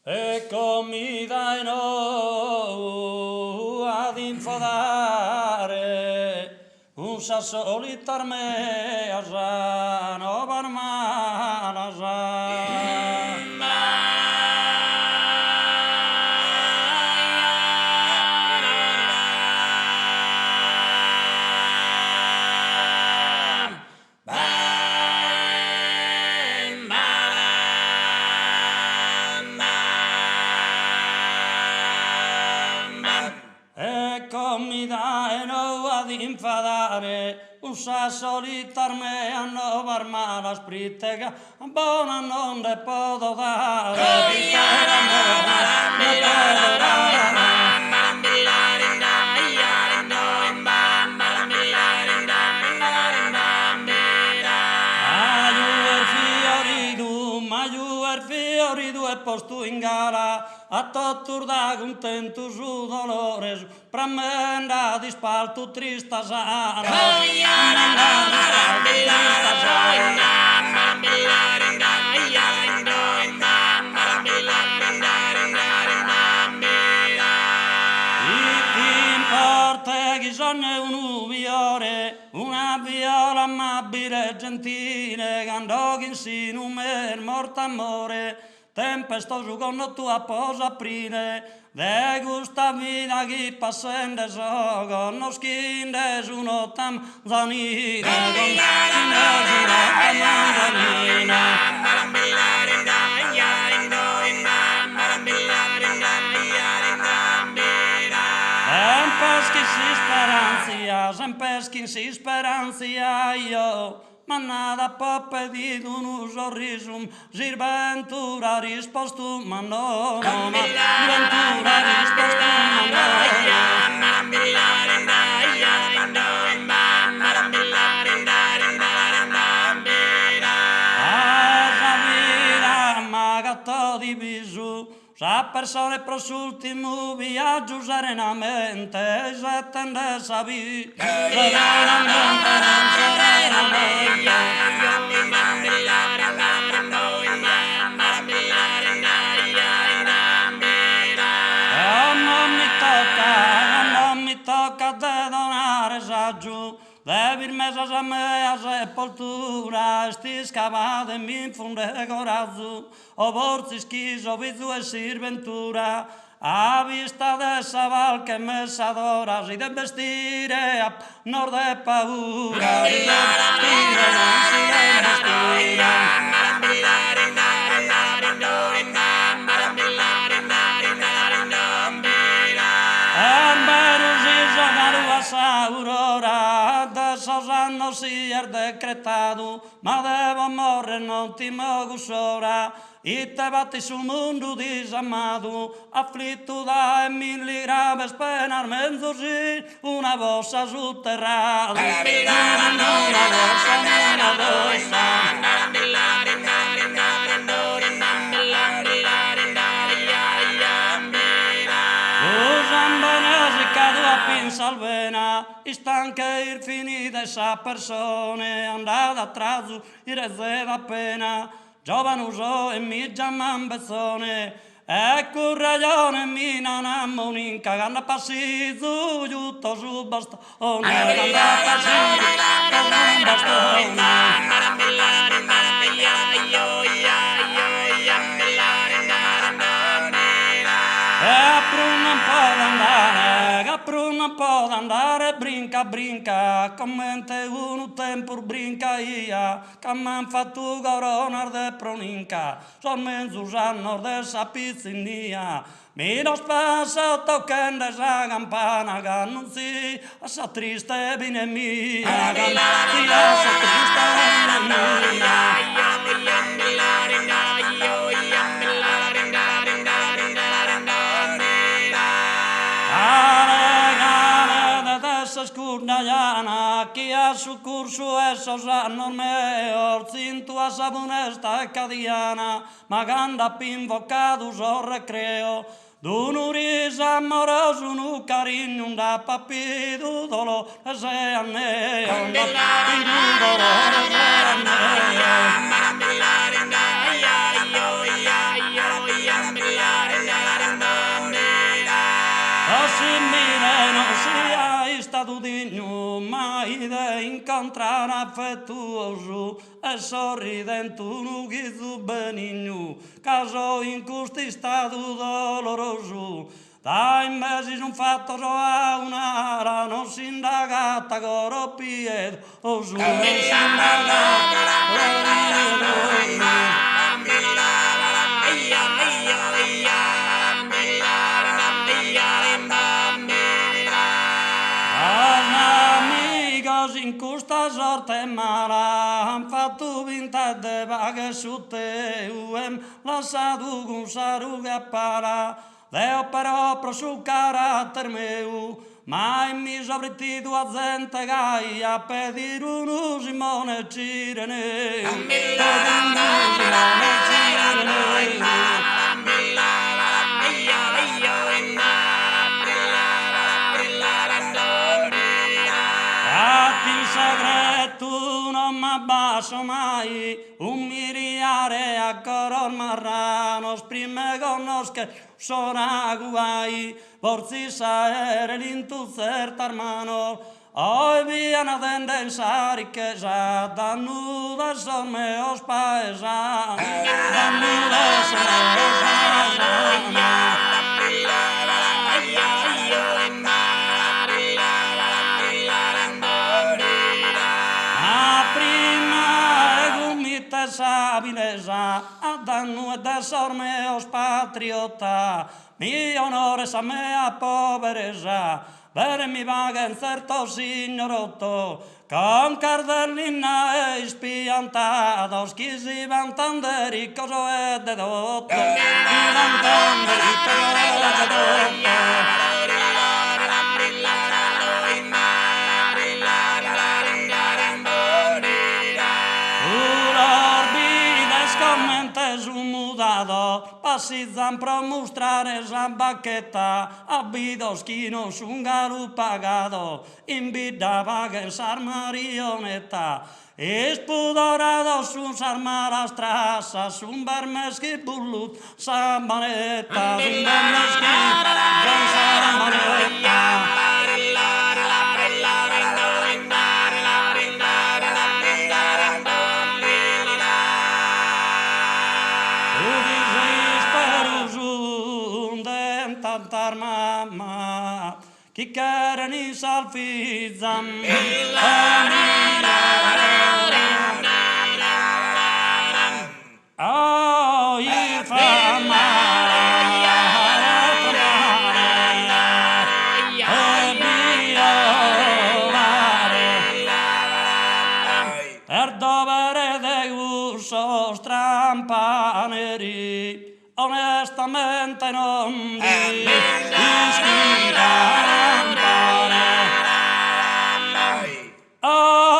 E come dai no ad infodare un sassolitar me a no barmana E come dai no ad infadare un sassolitar me a no barmana sprittega buona non ne posso dare e posto in gara a tutto da contento su dolores pramenda di spalto trista sana una viola amabile e gentile andò in sino un morto amore tempestoso con tua posa aprire de gusta vida che passende so con no schinde su no Tanzania sempre che si speranzia io ma nada può pedire un sorriso sirventura risposto ma no ventura risposto sa persone pro l'ultimo viaggio serenamente se tende a vivere non mi tocca de donare saggio devi messa a me a sepoltura sti scavate mi infonde coraggio o borsi schiso vizu e sirventura a vista dessa val che messa d'ora si deve vestire a nord e paura si deve vestire non si deve vestire aurora adesso sanno si è decretato ma devo morire non ti mogo ora e te batti sul mondo disamato afflitto da mille grave spenar mezzo sì una vossa sotterrata una vossa salvena stanca il finita essa persone andata atrás il rezeva appena giovane usò e mi chiaman bezzone ecco ragione mi non ammoninca ganda passito giutto su bastone ganda passito su bastone non può andare brinca brinca commente un tempo brinca ia che m'han fatto corona de proninca son mezzo sanno de sa pizzinia mi non spassa toccando sa campana che non si sa triste bine mia che sa triste bine mia scurnaiana chi ha su corso esso sanno me orzinto a sabonesta e cadiana ma ganda pinvocato so recreo d'un risa amoroso un carino un da papito dolo se annea un da papito dolo se annea incontrare affettuoso e sorridente un ghizzo benigno, caso in questo stato doloroso. Dai mesi non fatto so a un'ara, non si indagata coro piedo, o su non si indagata in questa sorte mala han fatto vinta de vaghe su te hem lasciato con saruga para deo però pro su carattere meu mai mi sovritido a gente gaia pedir un Simone Cirene segreto non mi abbasso mai, un miriare a color marrano, prima conosco sono guai, forse saere l'intuzzer tarmano, oi via una tendenza ricchezza, danno da somme os paesani, danno da somme os paesani. Sabinesa, a danno e desorme os patriota, mi onore sa mea poveresa, per mi vaga in certo signorotto, con cardellina e spiantados, chi si vantan de riccoso e de dotto, si vantan de riccoso e de dotto. Passizzan pro mostrare sa bacchetta, abidos chi non sun garu pagado, in bidda vaga in sar marionetta, espudorado sun sar marastrassa, sun barmeschi bullut sa manetta, sun barmeschi sun sar manetta. Mamma, chi carani salfizzam, oh, il per dovere de uso strampaneri, onestamente non mi ispirare. Oh,